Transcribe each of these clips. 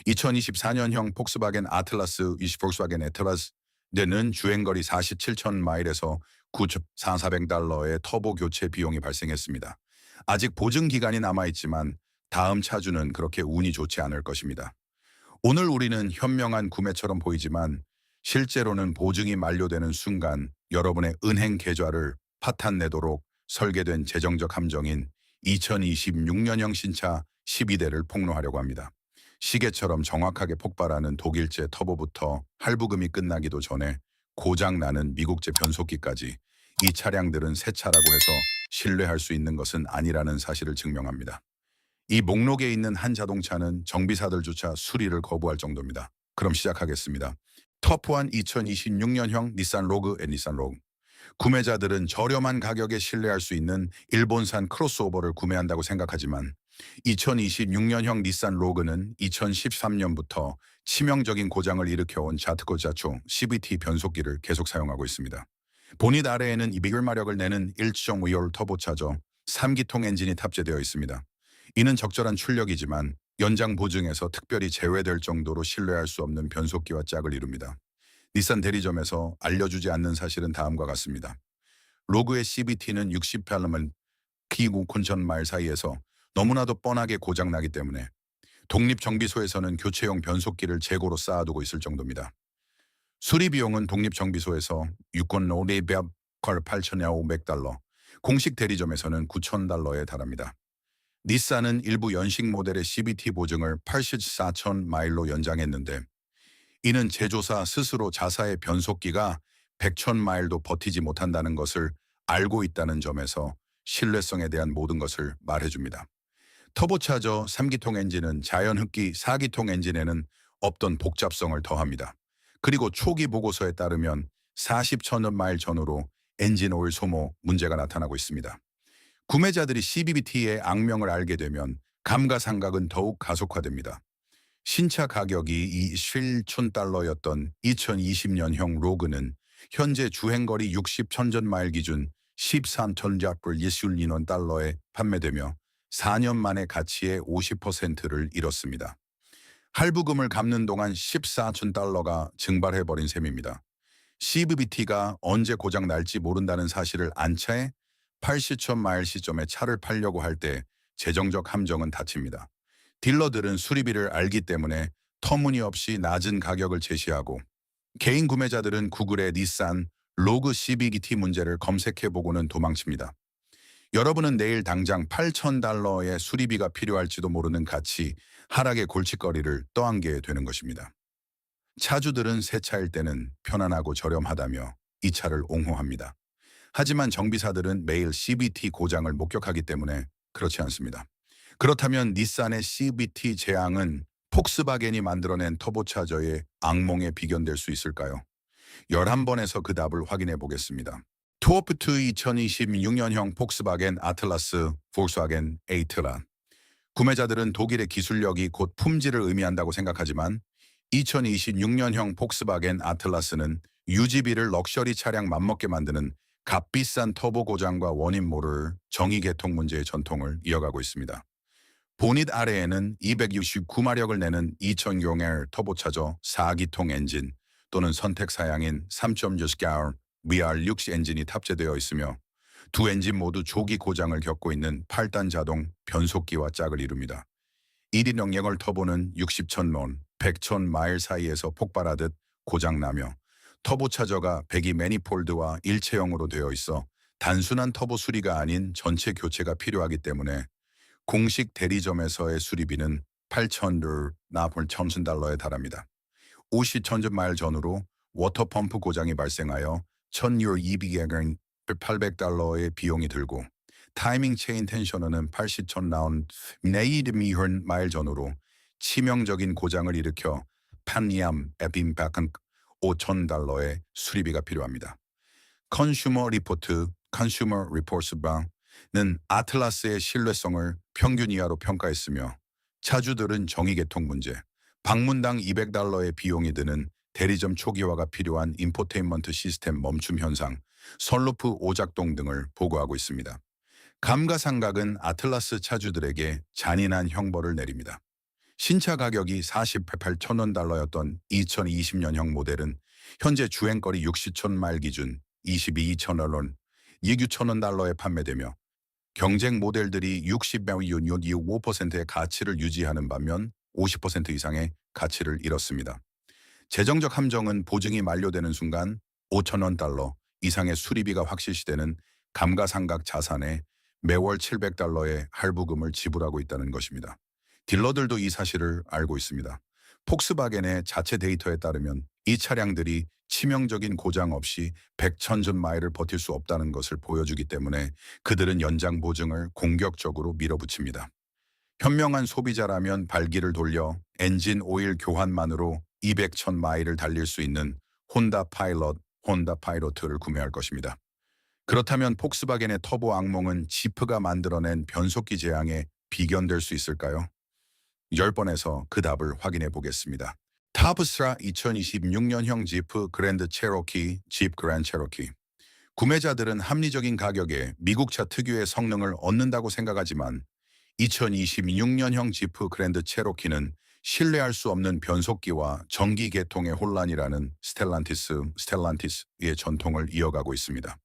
2024년형 폭스바겐 아틀라스 20 폭스바겐 애틀라스는 주행거리 47천 마일에서 9,400달러의 터보 교체 비용이 발생했습니다. 아직 보증 기간이 남아있지만 다음 차주는 그렇게 운이 좋지 않을 것입니다. 오늘 우리는 현명한 구매처럼 보이지만 실제로는 보증이 만료되는 순간 여러분의 은행 계좌를 파탄내도록 설계된 재정적 함정인 2026년형 신차 12대를 폭로하려고 합니다. 시계처럼 정확하게 폭발하는 독일제 터보부터 할부금이 끝나기도 전에 고장나는 미국제 변속기까지 이 차량들은 새 차라고 해서 신뢰할 수 있는 것은 아니라는 사실을 증명합니다. 이 목록에 있는 한 자동차는 정비사들조차 수리를 거부할 정도입니다. 그럼 시작하겠습니다. 터프1 2026년형 닛산 로그 앤 닛산 로그. 구매자들은 저렴한 가격에 신뢰할 수 있는 일본산 크로스오버를 구매한다고 생각하지만 2026년형 닛산 로그는 2013년부터 치명적인 고장을 일으켜온 자트코자초 CVT 변속기를 계속 사용하고 있습니다. 보닛 아래에는 200마력을 내는 1.5열 터보차저 3기통 엔진이 탑재되어 있습니다. 이는 적절한 출력이지만 연장 보증에서 특별히 제외될 정도로 신뢰할 수 없는 변속기와 짝을 이룹니다. 닛산 대리점에서 알려주지 않는 사실은 다음과 같습니다. 로그의 CVT는 68만 기구 콘천 마일 사이에서 너무나도 뻔하게 고장나기 때문에 독립정비소에서는 교체용 변속기를 재고로 쌓아두고 있을 정도입니다. 수리 비용은 독립정비소에서 유권 노리비압 8,500달러, 공식 대리점에서는 9,000달러에 달합니다. 닛산은 일부 연식 모델의 CVT 보증을 84천 마일로 연장했는데 이는 제조사 스스로 자사의 변속기가 100천 마일도 버티지 못한다는 것을 알고 있다는 점에서 신뢰성에 대한 모든 것을 말해줍니다. 터보차저 3기통 엔진은 자연흡기 4기통 엔진에는 없던 복잡성을 더합니다. 그리고 초기 보고서에 따르면 40천여 마일 전후로 엔진 오일 소모 문제가 나타나고 있습니다. 구매자들이 CVT의 악명을 알게 되면 감가상각은 더욱 가속화됩니다. 신차 가격이 27,000달러였던 2020년형 로그는 현재 주행거리 60천전 마일 기준 13,000불 달러에 판매되며 4년 만에 가치의 50%를 잃었습니다. 할부금을 갚는 동안 14,000달러가 증발해버린 셈입니다. CVT가 언제 고장 날지 모른다는 사실을 안 차에 80천 마일 시점에 차를 팔려고 할 때 재정적 함정은 닫힙니다. 딜러들은 수리비를 알기 때문에 터무니없이 낮은 가격을 제시하고 개인 구매자들은 구글에 닛산 로그 CVT 문제를 검색해보고는 도망칩니다. 여러분은 내일 당장 8,000달러의 수리비가 필요할지도 모르는 가치 하락의 골칫거리를 떠안게 되는 것입니다. 차주들은 새 차일 때는 편안하고 저렴하다며 이 차를 옹호합니다. 하지만 정비사들은 매일 CVT 고장을 목격하기 때문에 그렇지 않습니다. 그렇다면 닛산의 CVT 재앙은 폭스바겐이 만들어낸 터보차저의 악몽에 비견될 수 있을까요? 11번에서 그 답을 확인해 보겠습니다. 투어프2 2026년형 폭스바겐 아틀라스 볼kswagen 에이트란. 구매자들은 독일의 기술력이 곧 품질을 의미한다고 생각하지만 2026년형 폭스바겐 아틀라스는 유지비를 럭셔리 차량 맘먹게 만드는 값비싼 터보 고장과 원인 모를 정의 개통 문제의 전통을 이어가고 있습니다. 보닛 아래에는 269마력을 내는 2000용의 터보차저 4기통 엔진 또는 선택 사양인 3.6가울 VR6 엔진이 탑재되어 있으며 두 엔진 모두 조기 고장을 겪고 있는 8단 자동 변속기와 짝을 이룹니다. 1인 영역을 터보는 60,000몬, 100,000 마일 사이에서 폭발하듯 고장나며 터보차저가 배기 매니폴드와 일체형으로 되어 있어 단순한 터보 수리가 아닌 전체 교체가 필요하기 때문에 공식 대리점에서의 수리비는 8,000달러, 1,000달러에 달합니다. 50,000 마일 전후로 워터펌프 고장이 발생하여 1,200엔 800달러의 비용이 들고 타이밍 체인 텐셔너는 80천 라운 네이드 미흔 마일 전후로 치명적인 고장을 일으켜 판니암 에빈박은 5,000달러의 수리비가 필요합니다. 컨슈머 리포트방은 아틀라스의 신뢰성을 평균 이하로 평가했으며 차주들은 정의개통 문제, 방문당 200달러의 비용이 드는 대리점 초기화가 필요한 인포테인먼트 시스템 멈춤 현상, 선루프 오작동 등을 보고하고 있습니다. 감가상각은 아틀라스 차주들에게 잔인한 형벌을 내립니다. 신차 가격이 48,000원 달러였던 2020년형 모델은 현재 주행거리 60천 마일 기준 22,000원, 29,000원 달러에 판매되며 경쟁 모델들이 60.5%의 가치를 유지하는 반면 50% 이상의 가치를 잃었습니다. 재정적 함정은 보증이 만료되는 순간 5,000원 달러 이상의 수리비가 확실시되는 감가상각 자산에 매월 700달러의 할부금을 지불하고 있다는 것입니다. 딜러들도 이 사실을 알고 있습니다. 폭스바겐의 자체 데이터에 따르면 이 차량들이 치명적인 고장 없이 100,000전 마일을 버틸 수 없다는 것을 보여주기 때문에 그들은 연장 보증을 공격적으로 밀어붙입니다. 현명한 소비자라면 발기를 돌려 엔진 오일 교환만으로 200,000 마일을 달릴 수 있는 혼다 파이로트를 구매할 것입니다. 그렇다면 폭스바겐의 터보 악몽은 지프가 만들어낸 변속기 재앙에 비견될 수 있을까요? 10번에서 그 답을 확인해 보겠습니다. 타브스라 2026년형 지프 그랜드 체로키, 집 그랜드 체로키. 구매자들은 합리적인 가격에 미국차 특유의 성능을 얻는다고 생각하지만 2026년형 지프 그랜드 체로키는 신뢰할 수 없는 변속기와 전기 계통의 혼란이라는 스텔란티스의 전통을 이어가고 있습니다.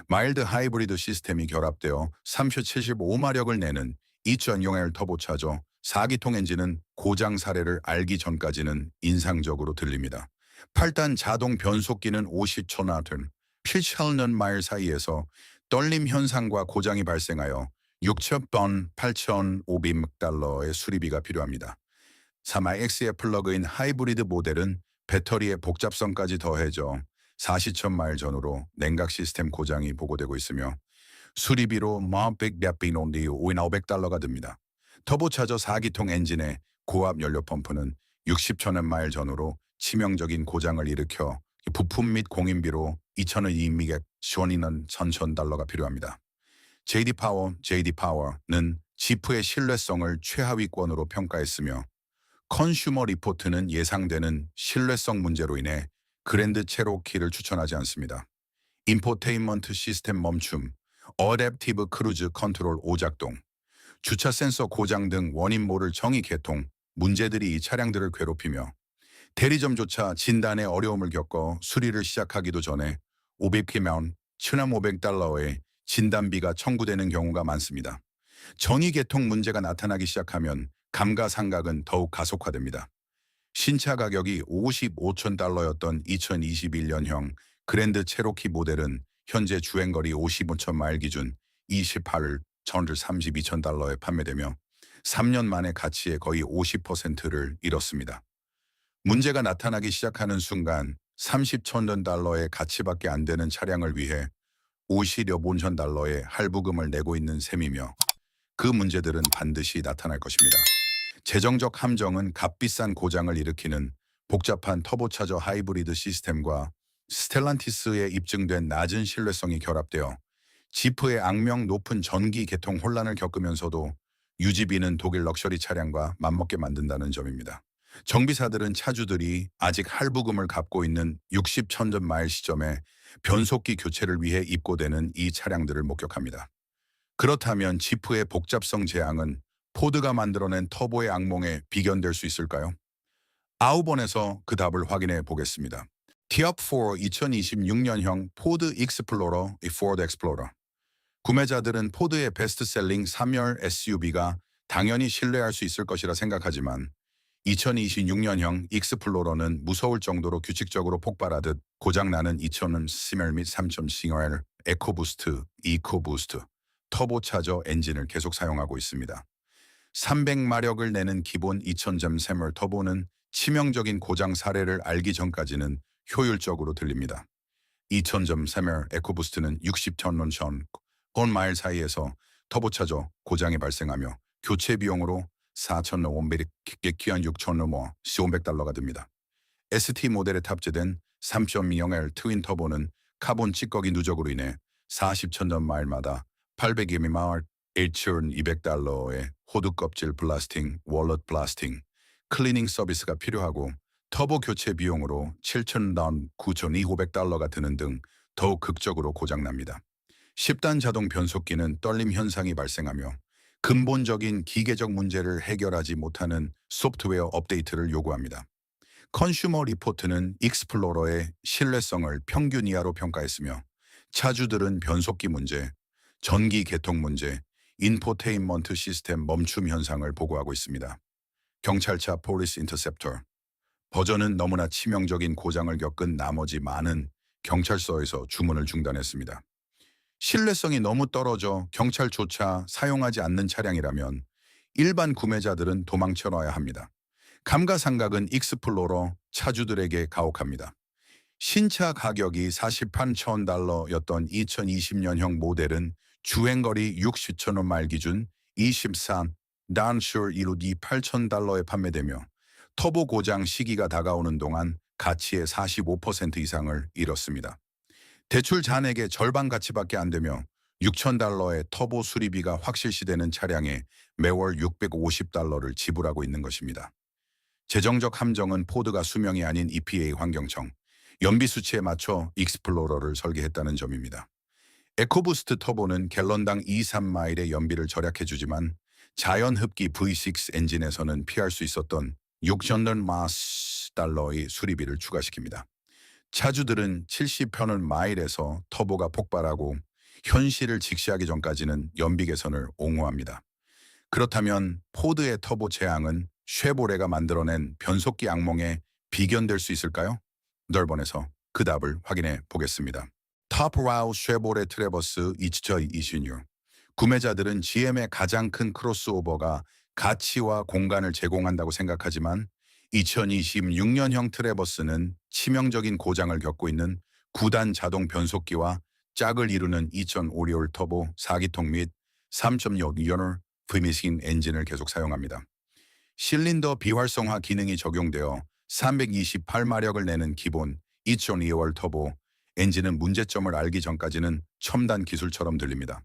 마일드 하이브리드 시스템이 결합되어 375마력을 내는 2.0L 터보차저 4기통 엔진은 고장 사례를 알기 전까지는 인상적으로 들립니다. 8단 자동 변속기는 50,000N, 7,000년 마일 사이에서 떨림 현상과 고장이 발생하여 6,000번 8,500달러의 수리비가 필요합니다. 3iX의 플러그인 하이브리드 모델은 배터리의 복잡성까지 더해져 40천 마일 전후로 냉각 시스템 고장이 보고되고 있으며 수리비로 500달러가 듭니다. 터보차저 4기통 엔진의 고압 연료 펌프는 60,000원 마일 전후로 치명적인 고장을 일으켜 부품 및 공인비로 2,000원 이익 시원이는 1,000달러가 필요합니다. JD 파워는 지프의 신뢰성을 최하위권으로 평가했으며 컨슈머 리포트는 예상되는 신뢰성 문제로 인해 그랜드 체로키를 추천하지 않습니다. 인포테인먼트 시스템 멈춤, 어댑티브 크루즈 컨트롤 오작동, 주차 센서 고장 등 원인 모를 정의 개통, 문제들이 이 차량들을 괴롭히며 대리점조차 진단에 어려움을 겪어 수리를 시작하기도 전에 500km, 1,500달러의 진단비가 청구되는 경우가 많습니다. 정의 개통 문제가 나타나기 시작하면 감가상각은 더욱 가속화됩니다. 신차 가격이 55,000달러였던 2021년형 그랜드 체로키 모델은 현재 주행거리 55,000 마일 기준 28일 1,32,000달러에 판매되며 3년 만에 가치의 거의 50%를 잃었습니다. 문제가 나타나기 시작하는 순간 30,000원 달러의 가치밖에 안 되는 차량을 위해 50여만 달러의 할부금을 내고 있는 셈이며 그 문제들은 반드시 나타날 것입니다. 재정적 함정은 값비싼 고장을 일으키는 복잡한 터보차저 하이브리드 시스템과 스텔란티스에 입증된 낮은 신뢰성이 결합되어 지프의 악명 높은 전기 개통 혼란을 겪으면서도 유지비는 독일 럭셔리 차량과 맞먹게 만든다는 점입니다. 정비사들은 차주들이 아직 할부금을 갚고 있는 60,000전 마일 시점에 변속기 교체를 위해 입고되는 이 차량들을 목격합니다. 그렇다면 지프의 복잡성 재앙은 포드가 만들어낸 터보의 악몽에 비견될 수 있을까요? 9번에서 그 답을 확인해 보겠습니다. 티업4 2026년형 포드 익스플로러, 포드 엑스플로러. 구매자들은 포드의 베스트셀링 3열 SUV가 당연히 신뢰할 수 있을 것이라 생각하지만 2026년형 익스플로러는 무서울 정도로 규칙적으로 폭발하듯 고장나는 2,000원 스멜 및 3.0L 이코부스트, 터보차저 엔진을 계속 사용하고 있습니다. 300마력을 내는 기본 2,000점 샘물 터보는 치명적인 고장 사례를 알기 전까지는 효율적으로 들립니다. 2,000점 샘물 에코부스트는 60,000원 전 마일 사이에서 터보차저 고장이 발생하며 교체 비용으로 4,500, 귀한 6,500, 500달러가 듭니다. ST 모델에 탑재된 3.20L 트윈 터보는 카본 찌꺼기 누적으로 인해 40,000점 마일마다 800mAh 1,200달러의 호두 껍질 블라스팅, 월넛 블라스팅, 클리닝 서비스가 필요하고 터보 교체 비용으로 7,000단 9,200달러가 드는 등 더욱 극적으로 고장납니다. 10단 자동 변속기는 떨림 현상이 발생하며 근본적인 기계적 문제를 해결하지 못하는 소프트웨어 업데이트를 요구합니다. 컨슈머 리포트는 익스플로러의 신뢰성을 평균 이하로 평가했으며 차주들은 변속기 문제, 전기 개통 문제, 인포테인먼트 시스템 멈춤 현상을 보고하고 있습니다. 경찰차 폴리스 인터셉터 버전은 너무나 치명적인 고장을 겪은 나머지 많은 경찰서에서 주문을 중단했습니다. 신뢰성이 너무 떨어져 경찰조차 사용하지 않는 차량이라면 일반 구매자들은 도망쳐놔야 합니다. 감가상각은 익스플로러 차주들에게 가혹합니다. 신차 가격이 48,000달러였던 2020년형 모델은 주행거리 60,000원 마일 기준 23 단슈 이루디 8,000달러에 판매되며 터보 고장 시기가 다가오는 동안 가치의 45% 이상을 잃었습니다. 대출 잔액의 절반 가치밖에 안 되며 6,000달러의 터보 수리비가 확실시되는 차량에 매월 650달러를 지불하고 있는 것입니다. 재정적 함정은 포드가 수명이 아닌 EPA 환경청, 연비 수치에 맞춰 익스플로러를 설계했다는 점입니다. 에코부스트 터보는 갤런당 2~3마일의 연비를 절약해주지만 자연 흡기 V6 엔진에서는 피할 수 있었던 6,000달러의 수리비를 추가시킵니다. 차주들은 70편을 마일에서 터보가 폭발하고 현실을 직시하기 전까지는 연비 개선을 옹호합니다. 그렇다면 포드의 터보 재앙은 쉐보레가 만들어낸 변속기 악몽에 비견될 수 있을까요? 넓번에서 그 답을 확인해 보겠습니다. 탑라우 쉐보레 트래버스 2026 구매자들은 GM의 가장 큰 크로스오버가 가치와 공간을 제공한다고 생각하지만 2026년형 트래버스는 치명적인 고장을 겪고 있는 9단 자동 변속기와 짝을 이루는 2.5리올 터보 4기통 및 3.6연을 프리미싱 엔진을 계속 사용합니다. 실린더 비활성화 기능이 적용되어 328마력을 내는 기본 2.2월 터보 엔진은 문제점을 알기 전까지는 첨단 기술처럼 들립니다.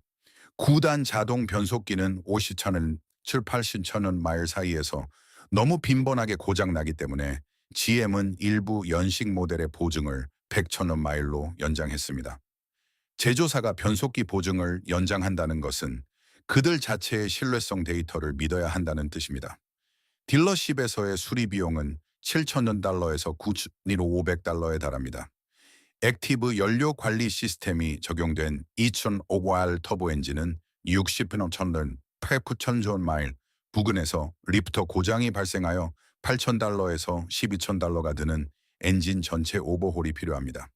9단 자동 변속기는 50천원, 7~80천원 마일 사이에서 너무 빈번하게 고장나기 때문에 GM은 일부 연식 모델의 보증을 100천원 마일로 연장했습니다. 제조사가 변속기 보증을 연장한다는 것은 그들 자체의 신뢰성 데이터를 믿어야 한다는 뜻입니다. 딜러십에서의 수리 비용은 7,000달러에서 9,500달러에 달합니다. 액티브 연료 관리 시스템이 적용된 2.5R 터보 엔진은 60,000원, 8,900 마일 부근에서 리프터 고장이 발생하여 8,000달러에서 12,000달러가 드는 엔진 전체 오버홀이 필요합니다.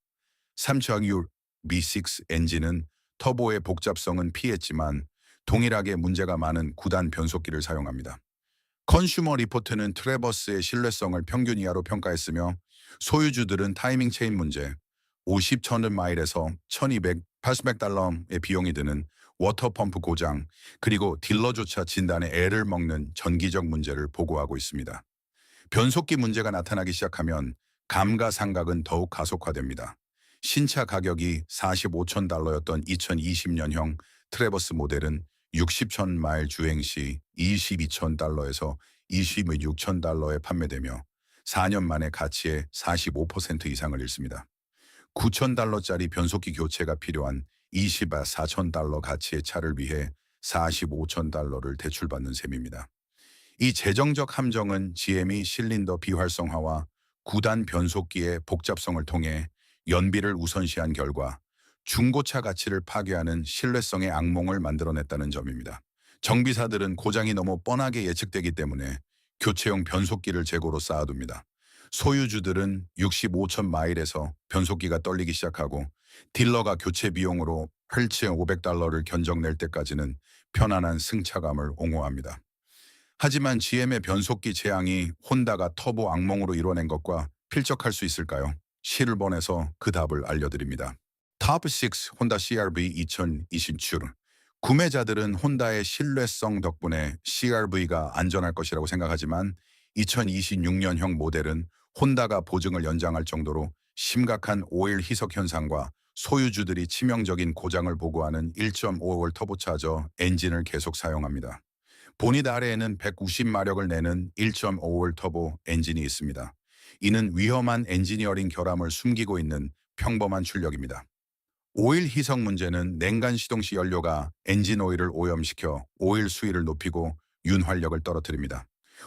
3.6 V6 엔진은 터보의 복잡성은 피했지만 동일하게 문제가 많은 9단 변속기를 사용합니다. 컨슈머 리포트는 트래버스의 신뢰성을 평균 이하로 평가했으며 소유주들은 타이밍 체인 문제, 50,000 마일에서 1,280달러의 비용이 드는 워터펌프 고장, 그리고 딜러조차 진단에 애를 먹는 전기적 문제를 보고하고 있습니다. 변속기 문제가 나타나기 시작하면 감가상각은 더욱 가속화됩니다. 신차 가격이 45,000달러였던 2020년형 트래버스 모델은 60천 마일 주행 시 22,000달러에서 26,000달러에 판매되며 4년 만에 가치의 45% 이상을 잃습니다. 9,000달러짜리 변속기 교체가 필요한 24,000달러 가치의 차를 위해 45,000달러를 대출받는 셈입니다. 이 재정적 함정은 GM이 실린더 비활성화와 9단 변속기의 복잡성을 통해 연비를 우선시한 결과 중고차 가치를 파괴하는 신뢰성의 악몽을 만들어냈다는 점입니다. 정비사들은 고장이 너무 뻔하게 예측되기 때문에 교체용 변속기를 재고로 쌓아둡니다. 소유주들은 65천 마일에서 변속기가 떨리기 시작하고 딜러가 교체 비용으로 8,500달러를 견적낼 때까지는 편안한 승차감을 옹호합니다. 하지만 GM의 변속기 재앙이 혼다가 터보 악몽으로 이뤄낸 것과 필적할 수 있을까요? 실버넷에서 그 답을 알려드립니다. 탑6 혼다 CR-V 2027 구매자들은 혼다의 신뢰성 덕분에 CR-V가 안전할 것이라고 생각하지만 2026년형 모델은 혼다가 보증을 연장할 정도로 심각한 오일 희석 현상과 소유주들이 치명적인 고장을 보고하는 1.5월 터보차저 엔진을 계속 사용합니다. 보닛 아래에는 190마력을 내는 1.5월 터보 엔진이 있습니다. 이는 위험한 엔지니어링 결함을 숨기고 있는 평범한 출력입니다. 오일 희석 문제는 냉간 시동 시 연료가 엔진 오일을 오염시켜 오일 수위를 높이고 윤활력을 떨어뜨립니다.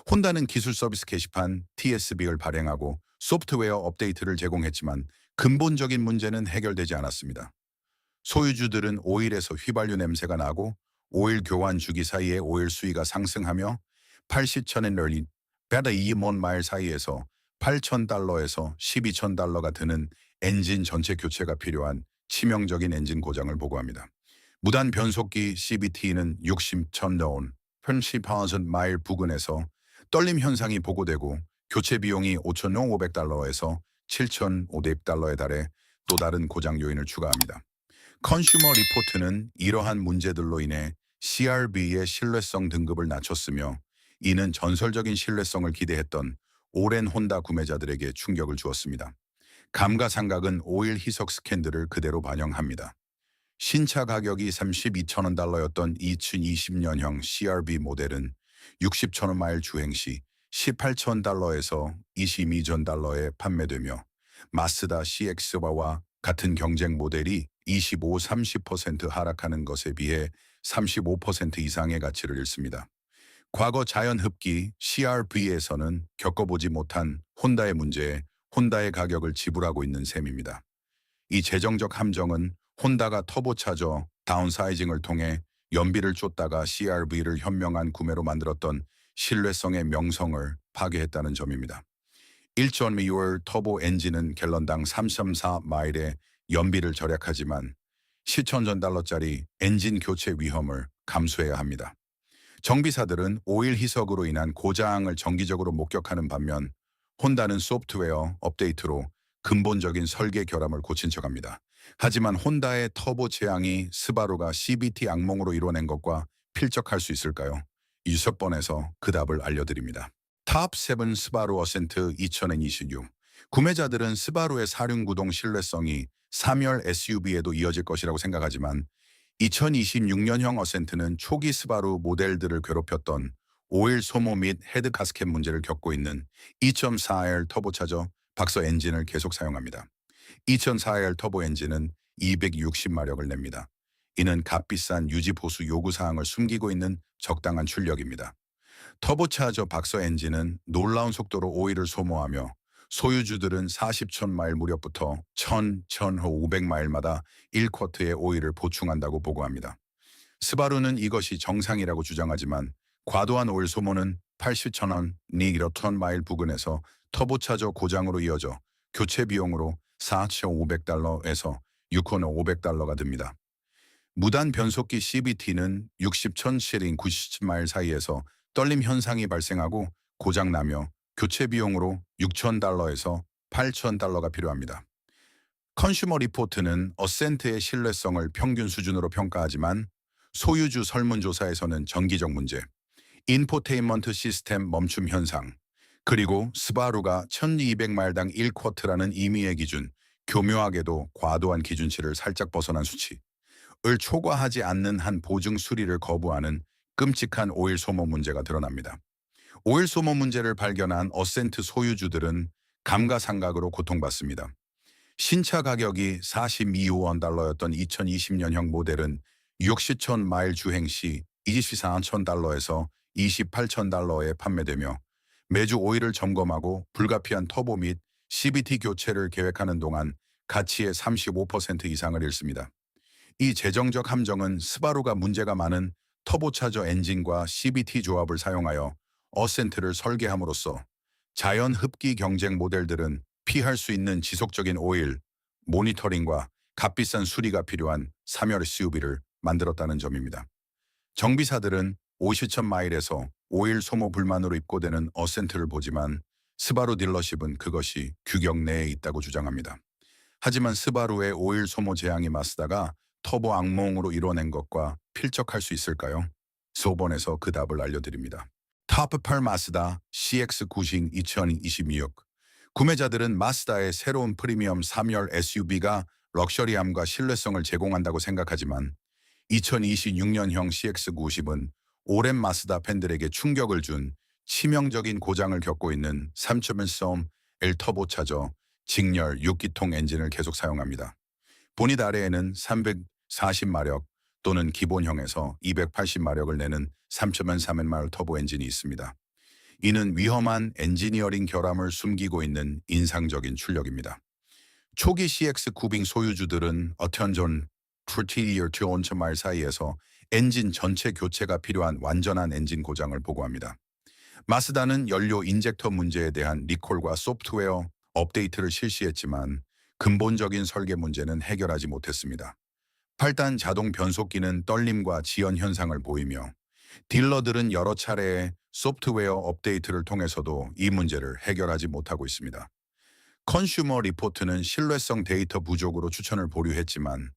혼다는 기술 서비스 게시판 TSB를 발행하고 소프트웨어 업데이트를 제공했지만 근본적인 문제는 해결되지 않았습니다. 소유주들은 오일에서 휘발유 냄새가 나고 오일 교환 주기 사이에 오일 수위가 상승하며 80,000엔 배다 2만 마일 사이에서 8,000달러에서 12,000달러가 드는 엔진 전체 교체가 필요한 치명적인 엔진 고장을 보고합니다. 무단 변속기 CVT는 60,000원, 30,000 마일 부근에서 떨림 현상이 보고되고 교체 비용이 5,500달러에서 7,500달러에 달해 또 다른 고장 요인을 추가합니다. 컨슈머 리포트는 이러한 문제들로 인해 CRB의 신뢰성 등급을 낮췄으며 이는 전설적인 신뢰성을 기대했던 오랜 혼다 구매자들에게 충격을 주었습니다. 감가상각은 오일 희석 스캔들을 그대로 반영합니다. 신차 가격이 32,000원 달러였던 2020년형 CRB 모델은 60,000원 마일 주행 시 18,000달러에서 22,000달러에 판매되며 마스다 CX-와 같은 경쟁 모델이 25-30% 하락하는 것에 비해 35% 이상의 가치를 잃습니다. 과거 자연흡기 CRV에서는 겪어보지 못한 혼다의 문제에 혼다의 가격을 지불하고 있는 셈입니다. 이 재정적 함정은 혼다가 터보차저 다운사이징을 통해 연비를 쫓다가 CRV를 현명한 구매로 만들었던 신뢰성의 명성을 파괴했다는 점입니다. 1.2월 터보 엔진은 갤런당 3.4 마일의 연비를 절약하지만 시천전 달러짜리 엔진 교체 위험을 감수해야 합니다. 정비사들은 오일 희석으로 인한 고장을 정기적으로 목격하는 반면 혼다는 소프트웨어 업데이트로 근본적인 설계 결함을 고친 척합니다. 하지만 혼다의 터보 제항이 스바루가 CVT 악몽으로 이뤄낸 것과 필적할 수 있을까요? 유석번에서 그 답을 알려드립니다. 탑7 스바루 어센트 2026 구매자들은 스바루의 사륜구동 신뢰성이 3열 SUV에도 이어질 것이라고 생각하지만 2026년형 어센트는 초기 스바루 모델들을 괴롭혔던 오일 소모 및 헤드 가스켓 문제를 겪고 있는 2.4L 터보차저 박서 엔진을 계속 사용합니다. 2.4L 터보 엔진은 260마력을 냅니다. 이는 값비싼 유지 보수 요구사항을 숨기고 있는 적당한 출력입니다. 터보차저 박서 엔진은 놀라운 속도로 오일을 소모하며 소유주들은 40천 마일 무렵부터 1,500마일마다 1쿼트의 오일을 보충한다고 보고합니다. 스바루는 이것이 정상이라고 주장하지만 과도한 오일 소모는 80,000원, 니기로턴 마일 부근에서 터보차저 고장으로 이어져 교체 비용으로 4,500달러에서 6,500달러가 듭니다. 무단 변속기 CVT는 60,000실인 90마일 사이에서 떨림 현상이 발생하고 고장나며 교체 비용으로 6,000달러에서 8,000달러가 필요합니다. 컨슈머 리포트는 어센트의 신뢰성을 평균 수준으로 평가하지만 소유주 설문조사에서는 정기적 문제, 인포테인먼트 시스템 멈춤 현상, 그리고 스바루가 1200마일당 1쿼트라는 임의의 기준, 교묘하게도 과도한 기준치를 살짝 벗어난 수치를 초과하지 않는 한 보증 수리를 거부하는 끔찍한 오일 소모 문제가 드러납니다. 오일 소모 문제를 발견한 어센트 소유주들은 감가상각으로 고통받습니다. 신차 가격이 42원 달러였던 2020년형 모델은 60천 마일 주행 시 24,000달러에서 28,000달러에 판매되며 매주 오일을 점검하고 불가피한 터보 및 CVT 교체를 계획하는 동안 가치의 35% 이상을 잃습니다. 이 재정적 함정은 스바루가 문제가 많은 터보차저 엔진과 CVT 조합을 사용하여 어센트를 설계함으로써 자연 흡기 경쟁 모델들은 피할 수 있는 지속적인 오일, 모니터링과 값비싼 수리가 필요한 3열 SUV를 만들었다는 점입니다. 정비사들은 50천 마일에서 오일 소모 불만으로 입고되는 어센트를 보지만 스바루 딜러십은 그것이 규격 내에 있다고 주장합니다. 하지만 스바루의 오일 소모 제한이 마스다가 터보 악몽으로 이뤄낸 것과 필적할 수 있을까요? 소본에서 그 답을 알려드립니다. 탑8 마스다 CX-90 2026 구매자들은 마스다의 새로운 프리미엄 3열 SUV가 럭셔리함과 신뢰성을 제공한다고 생각하지만 2026년형 CX-90은 오랜 마스다 팬들에게 충격을 준 치명적인 고장을 겪고 있는 3.1솜 L 터보차저 직렬 6기통 엔진을 계속 사용합니다. 보닛 아래에는 340마력 또는 기본형에서 280마력을 내는 3.3마일 터보 엔진이 있습니다. 이는 위험한 엔지니어링 결함을 숨기고 있는 인상적인 출력입니다. 초기 CX 구빙 소유주들은 어텐전 30year to 1,000마일 사이에서 엔진 전체 교체가 필요한 완전한 엔진 고장을 보고합니다. 마스다는 연료 인젝터 문제에 대한 리콜과 소프트웨어 업데이트를 실시했지만 근본적인 설계 문제는 해결하지 못했습니다. 8단 자동 변속기는 떨림과 지연 현상을 보이며 딜러들은 여러 차례의 소프트웨어 업데이트를 통해서도 이 문제를 해결하지 못하고 있습니다. 컨슈머 리포트는 신뢰성 데이터 부족으로 추천을 보류했지만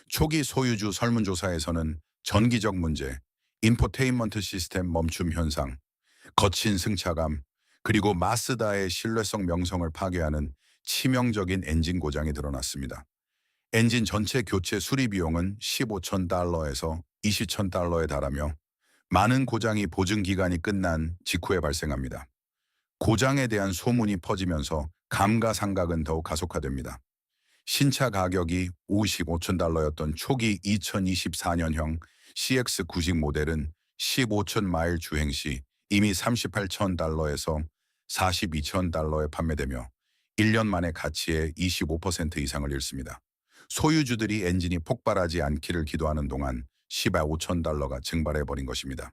초기 소유주 설문조사에서는 전기적 문제, 인포테인먼트 시스템 멈춤 현상, 거친 승차감, 그리고 마스다의 신뢰성 명성을 파괴하는 치명적인 엔진 고장이 드러났습니다. 엔진 전체 교체 수리 비용은 15,000달러에서 20,000달러에 달하며 많은 고장이 보증 기간이 끝난 직후에 발생합니다. 고장에 대한 소문이 퍼지면서 감가상각은 더욱 가속화됩니다. 신차 가격이 55,000달러였던 초기 2024년형 CX90 모델은 15,000마일 주행 시 이미 38,000달러에서 42,000달러에 판매되며 1년 만에 가치의 25% 이상을 잃습니다. 소유주들이 엔진이 폭발하지 않기를 기도하는 동안 15,000달러가 증발해버린 것입니다.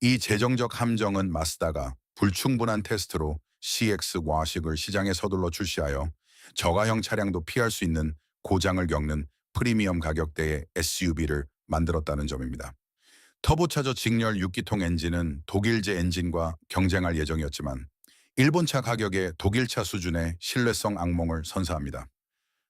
이 재정적 함정은 마스다가 불충분한 테스트로 CX 와식을 시장에 서둘러 출시하여 저가형 차량도 피할 수 있는 고장을 겪는 프리미엄 가격대의 SUV를 만들었다는 점입니다. 터보차저 직렬 6기통 엔진은 독일제 엔진과 경쟁할 예정이었지만 일본차 가격의 독일차 수준의 신뢰성 악몽을 선사합니다.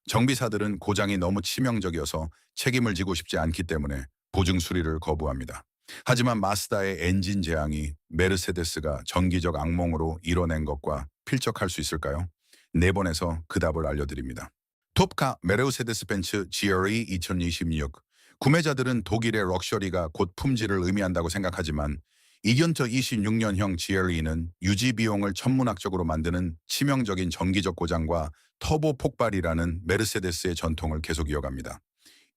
정비사들은 고장이 너무 치명적이어서 책임을 지고 싶지 않기 때문에 보증 수리를 거부합니다. 하지만 마스다의 엔진 재앙이 메르세데스가 정기적 악몽으로 이뤄낸 것과 필적할 수 있을까요? 네 번에서 그 답을 알려드립니다. 톱카 메르세데스 벤츠 GLE 2026. 구매자들은 독일의 럭셔리가 곧 품질을 의미한다고 생각하지만 2026년형 GLE는 유지 비용을 천문학적으로 만드는 치명적인 정기적 고장과 터보 폭발이라는 메르세데스의 전통을 계속 이어갑니다.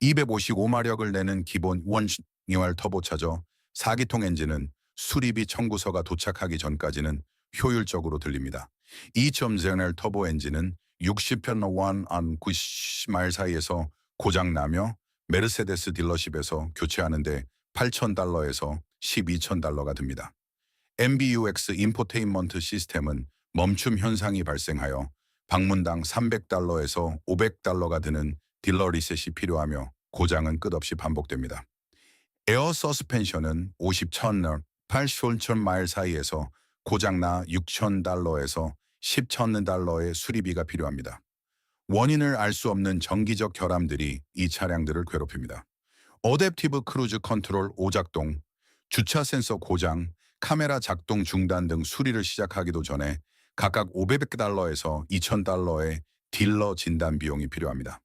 255마력을 내는 기본 원뉴얼 터보차저 4기통 엔진은 수리비 청구서가 도착하기 전까지는 효율적으로 들립니다. 2.0L 터보 엔진은 60편원 안 90마일 사이에서 고장나며 메르세데스 딜러십에서 교체하는데 8,000달러에서 12,000달러가 듭니다. MBUX 인포테인먼트 시스템은 멈춤 현상이 발생하여 방문당 300달러에서 500달러가 드는 딜러 리셋이 필요하며 고장은 끝없이 반복됩니다. 에어 서스펜션은 50,000널 8,000마일 사이에서 고장나 6,000달러에서 10,000달러의 수리비가 필요합니다. 원인을 알 수 없는 정기적 결함들이 이 차량들을 괴롭힙니다. 어댑티브 크루즈 컨트롤 오작동, 주차 센서 고장, 카메라 작동 중단 등 수리를 시작하기도 전에 각각 500달러에서 2,000달러의 딜러 진단 비용이 필요합니다.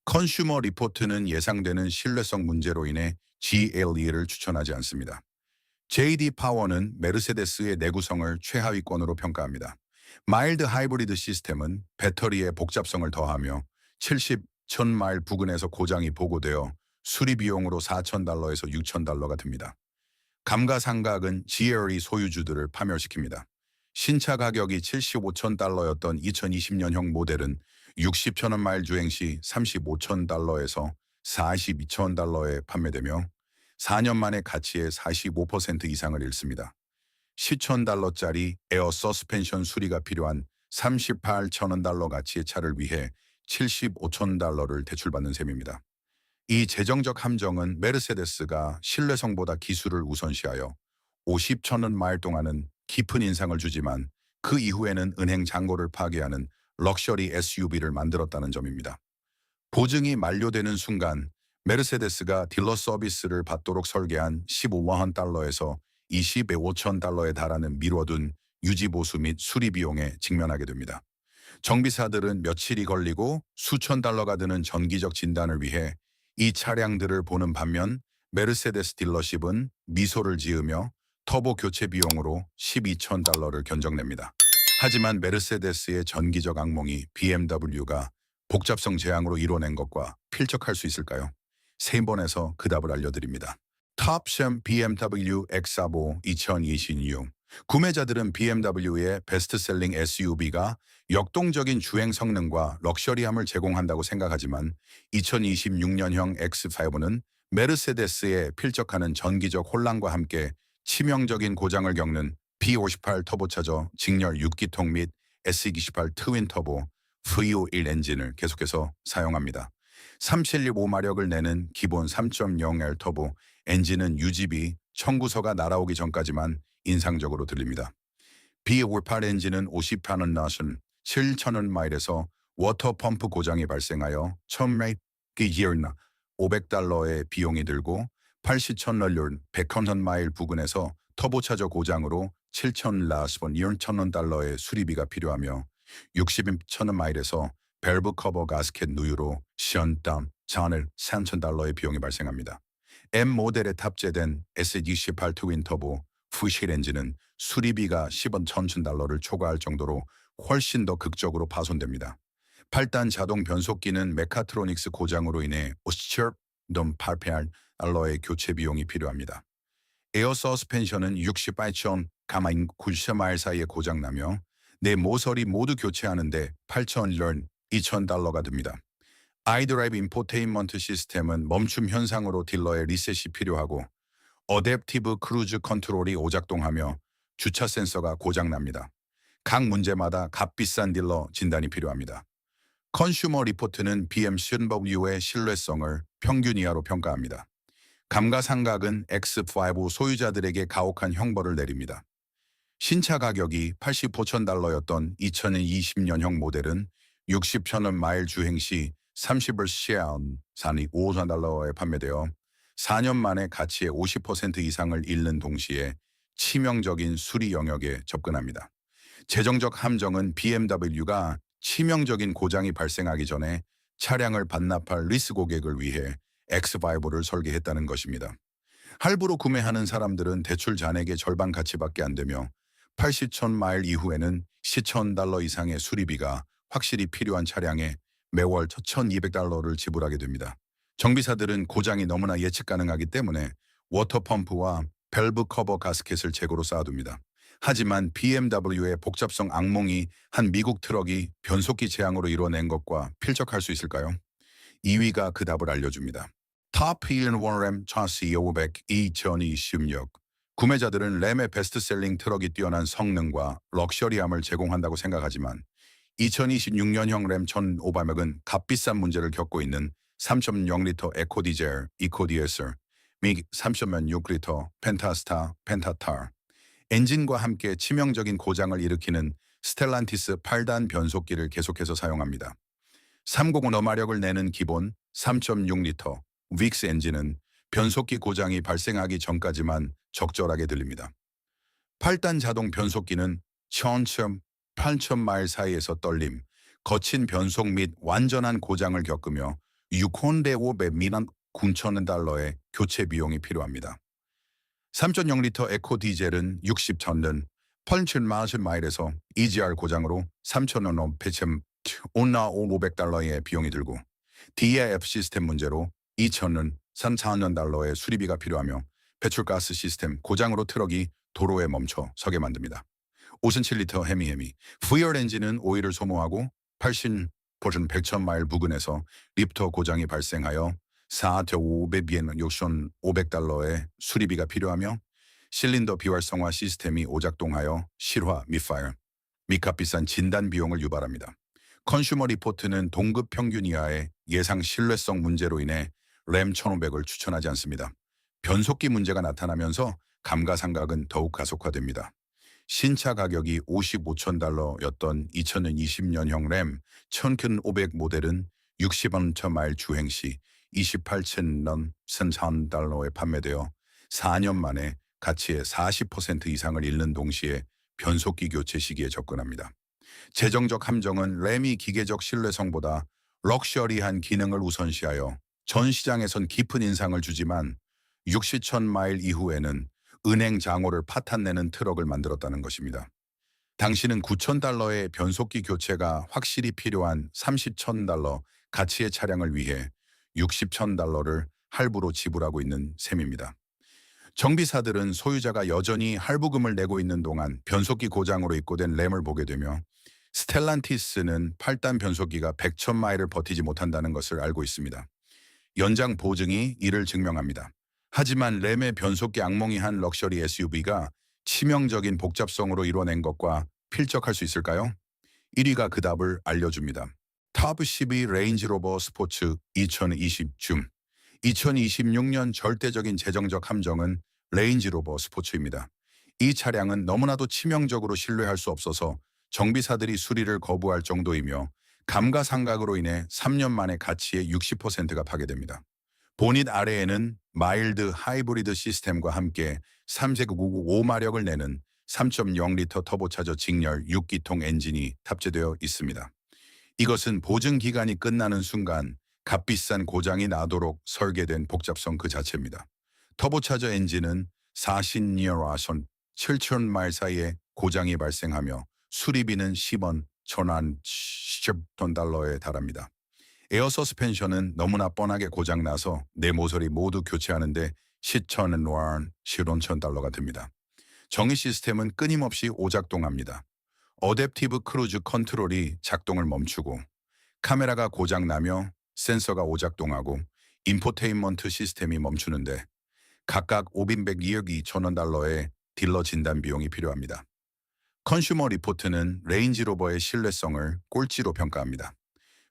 컨슈머 리포트는 예상되는 신뢰성 문제로 인해 GLE를 추천하지 않습니다. JD 파워는 메르세데스의 내구성을 최하위권으로 평가합니다. 마일드 하이브리드 시스템은 배터리의 복잡성을 더하며 70,000마일 부근에서 고장이 보고되어 수리 비용으로 4,000달러에서 6,000달러가 듭니다. 감가상각은 GLE 소유주들을 파멸시킵니다. 신차 가격이 75,000달러였던 2020년형 모델은 60,000원 마일 주행 시 35,000달러에서 42,000달러에 판매되며 4년 만에 가치의 45% 이상을 잃습니다. 10,000달러짜리 에어 서스펜션 수리가 필요한 38,000달러 가치의 차를 위해 75,000달러를 대출받는 셈입니다. 이 재정적 함정은 메르세데스가 신뢰성보다 기술을 우선시하여 50,000원 마일 동안은 깊은 인상을 주지만 그 이후에는 은행 잔고를 파괴하는 럭셔리 SUV를 만들었다는 점입니다. 보증이 만료되는 순간 메르세데스가 딜러 서비스를 받도록 설계한 15만 달러에서 25,000달러에 달하는 미뤄둔 유지보수 및 수리 비용에 직면하게 됩니다. 정비사들은 며칠이 걸리고 수천 달러가 드는 정기적 진단을 위해 이 차량들을 보는 반면 메르세데스 딜러십은 미소를 지으며 터보 교체 비용으로 12,000달러를 견적냅니다. 하지만 메르세데스의 전기적 악몽이 BMW가 복잡성 제한으로 이뤄낸 것과 필적할 수 있을까요? 3번에서 그 답을 알려드립니다. 탑션 BMW X45 2026 구매자들은 BMW의 베스트셀링 SUV가 역동적인 주행 성능과 럭셔리함을 제공한다고 생각하지만 2026년형 X5는 메르세데스에 필적하는 전기적 혼란과 함께 치명적인 고장을 겪는 B58 터보차저 직렬 6기통 및 S28 트윈 터보 V51 엔진을 계속해서 사용합니다. 375마력을 내는 기본 3.0L 터보 엔진은 유지비 청구서가 날아오기 전까지만 인상적으로 들립니다. B58 엔진은 50만 원 나신 7,000원 마일에서 워터펌프 고장이 발생하여 1,000마일 500달러의 비용이 들고 80,000원 100원 마일 부근에서 터보차저 고장으로 7,000원 달러의 수리비가 필요하며 60,000원 마일에서 밸브 커버 가스켓 누유로 션다운 3,000달러의 비용이 발생합니다. M 모델에 탑재된 S28 트윈 터보 V51 엔진은 수리비가 10원 1,000달러를 초과할 정도로 훨씬 더 극적으로 파손됩니다. 8단 자동 변속기는 메카트로닉스 고장으로 인해 58달러의 교체 비용이 필요합니다. 에어 서스펜션은 68천 가마인 90마일 사이에 고장나며 내 모서리 모두 교체하는데 8,000원 2,000달러가 듭니다. 아이드라이브 인포테인먼트 시스템은 멈춤 현상으로 딜러의 리셋이 필요하고 어댑티브 크루즈 컨트롤이 오작동하며 주차 센서가 고장납니다. 각 문제마다 값비싼 딜러 진단이 필요합니다. 컨슈머 리포트는 BMW의 신뢰성을 평균 이하로 평가합니다. 감가상각은 X5 소유자들에게 가혹한 형벌을 내립니다. 신차 가격이 85,000달러였던 2020년형 모델은 60,000원 마일 주행 시 30을 시한 산이 5,000달러에 판매되어 4년 만에 가치의 50% 이상을 잃는 동시에 치명적인 수리 영역에 접근합니다. 재정적 함정은 BMW가 치명적인 고장이 발생하기 전에 차량을 반납할 리스 고객을 위해 X5를 설계했다는 것입니다. 할부로 구매하는 사람들은 대출 잔액의 절반 가치밖에 안 되며 80,000 마일 이후에는 10,000달러 이상의 수리비가 확실히 필요한 차량에 매월 1,200달러를 지불하게 됩니다. 정비사들은 고장이 너무나 예측 가능하기 때문에 워터펌프와 밸브 커버 가스켓을 재고로 쌓아둡니다. 하지만 BMW의 복잡성 악몽이 한 미국 트럭이 변속기 제항으로 이뤄낸 것과 필적할 수 있을까요? 2위가 그 답을 알려줍니다. 탑1 원램 차시 500 2026 구매자들은 램의 베스트셀링 트럭이 뛰어난 성능과 럭셔리함을 제공한다고 생각하지만 2026년형 램 1,500은 값비싼 문제를 겪고 있는 3.0리터 에코디젤 이코디에서 및 3.6리터 펜타스타 펜타타 엔진과 함께 치명적인 고장을 일으키는 스텔란티스 8단 변속기를 계속해서 사용합니다. 305 마력을 내는 기본 3.6리터 윅스 엔진은 변속기 고장이 발생하기 전까지만 적절하게 들립니다. 8단 자동 변속기는 8,000마일 사이에서 떨림, 거친 변속 및 완전한 고장을 겪으며 6혼대 500 미만 9,000달러의 교체 비용이 필요합니다. 3.0리터 에코 디젤은 60,000년 8,000마일에서 EGR 고장으로 3,000원 배참 온나 500달러의 비용이 들고 DAF 시스템 문제로 2,000원 3,4년 달러의 수리비가 필요하며 배출가스 시스템 고장으로 트럭이 도로에 멈춰 서게 만듭니다. 5.7리터 헤미 VR 엔진은 오일을 소모하고 80% 100,000마일 부근에서 립터 고장이 발생하여 4,500비엔 6,500달러의 수리비가 필요하며 실린더 비활성화 시스템이 오작동하여 실화 미파일 미값비싼 진단 비용을 유발합니다. 컨슈머 리포트는 동급 평균 이하의 예상 신뢰성 문제로 인해 램 1,500을 추천하지 않습니다. 변속기 문제가 나타나면서 감가상각은 더욱 가속화됩니다. 신차 가격이 55,000달러였던 2020년형 램 1,500 모델은 60원 마일 주행 시 28,000원 3,000달러에 판매되어 4년 만에 가치의 40% 이상을 잃는 동시에 변속기 교체 시기에 접근합니다. 재정적 함정은 램이 기계적 신뢰성보다 럭셔리한 기능을 우선시하여 전 시장에선 깊은 인상을 주지만 60,000 마일 이후에는 은행 장호를 파탄내는 트럭을 만들었다는 것입니다. 당신은 9,000달러의 변속기 교체가 확실히 필요한 30,000달러 가치의 차량을 위해 60,000달러를 할부로 지불하고 있는 셈입니다. 정비사들은 소유자가 여전히 할부금을 내고 있는 동안 변속기 고장으로 입고된 램을 보게 되며 스텔란티스는 8단 변속기가 100천 마일을 버티지 못한다는 것을 알고 있습니다. 연장 보증이 이를 증명합니다. 하지만 램의 변속기 악몽이 한 럭셔리 SUV가 치명적인 복잡성으로 이뤄낸 것과 필적할 수 있을까요? 1위가 그 답을 알려줍니다. 탑 12 레인지로버 스포츠 2020 줌. 2026년 절대적인 재정적 함정은 레인지로버 스포츠입니다. 이 차량은 너무나도 치명적으로 신뢰할 수 없어서 정비사들이 수리를 거부할 정도이며 감가상각으로 인해 3년 만에 가치의 60%가 파괴됩니다. 보닛 아래에는 마일드 하이브리드 시스템과 함께 3세구 5마력을 내는 3.0리터 터보차저 직렬 6기통 엔진이 탑재되어 있습니다. 이것은 보증 기간이 끝나는 순간 값비싼 고장이 나도록 설계된 복잡성 그 자체입니다. 터보차저 엔진은 40년화선 7,000마일 사이에 고장이 발생하며 수리비는 10원, 1,000원, 10톤 달러에 달합니다. 에어 서스펜션은 너무나 뻔하게 고장나서 내 모서리 모두 교체하는데 10,000원, 11,000달러가 듭니다. 정의 시스템은 끊임없이 오작동합니다. 어댑티브 크루즈 컨트롤이 작동을 멈추고 카메라가 고장나며 센서가 오작동하고 인포테인먼트 시스템이 멈추는데 각각 500억 2천원 달러의 딜러 진단 비용이 필요합니다. 컨슈머 리포트는 레인지로버의 신뢰성을 꼴찌로 평가합니다.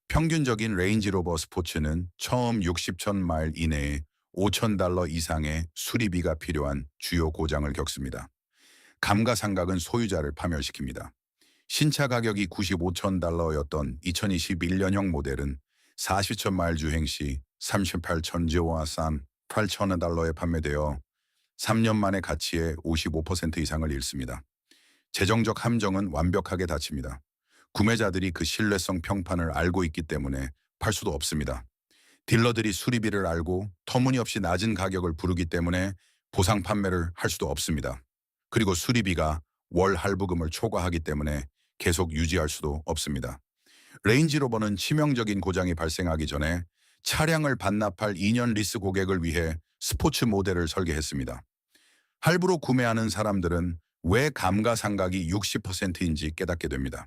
평균적인 레인지로버 스포츠는 처음 60천 마일 이내에 5,000달러 이상의 수리비가 필요한 주요 고장을 겪습니다. 감가상각은 소유자를 파멸시킵니다. 신차 가격이 95,000달러였던 2021년형 모델은 40천 마일 주행 시 38,000지와 싼 8,000달러에 판매되어 3년 만에 가치의 55% 이상을 잃습니다. 재정적 함정은 완벽하게 닫힙니다. 구매자들이 그 신뢰성 평판을 알고 있기 때문에 팔 수도 없습니다. 딜러들이 수리비를 알고 터무니없이 낮은 가격을 부르기 때문에 보상 판매를 할 수도 없습니다. 그리고 수리비가 월 할부금을 초과하기 때문에 계속 유지할 수도 없습니다. 레인지로버는 치명적인 고장이 발생하기 전에 차량을 반납할 2년 리스 고객을 위해 스포츠 모델을 설계했습니다. 할부로 구매하는 사람들은 왜 감가상각이 60%인지 깨닫게 됩니다.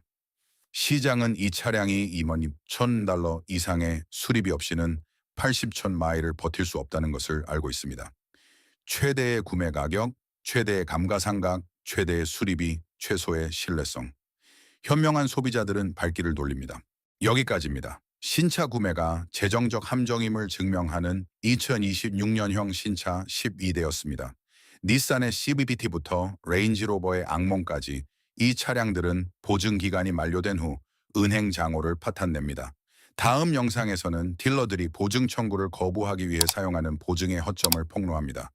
시장은 이 차량이 21,000달러 이상의 수리비 없이는 80천 마일을 버틸 수 없다는 것을 알고 있습니다. 최대의 구매 가격, 최대의 감가상각, 최대의 수리비, 최소의 신뢰성. 현명한 소비자들은 발길을 돌립니다. 여기까지입니다. 신차 구매가 재정적 함정임을 증명하는 2026년형 신차 12대였습니다. 닛산의 CVT부터 레인지로버의 악몽까지 이 차량들은 보증 기간이 만료된 후 은행 장고를 파탄냅니다. 다음 영상에서는 딜러들이 보증 청구를 거부하기 위해 사용하는 보증의 허점을 폭로합니다.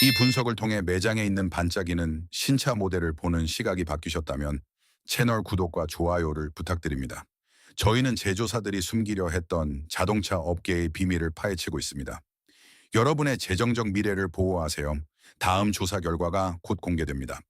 이 분석을 통해 매장에 있는 반짝이는 신차 모델을 보는 시각이 바뀌셨다면 채널 구독과 좋아요를 부탁드립니다. 저희는 제조사들이 숨기려 했던 자동차 업계의 비밀을 파헤치고 있습니다. 여러분의 재정적 미래를 보호하세요. 다음 조사 결과가 곧 공개됩니다.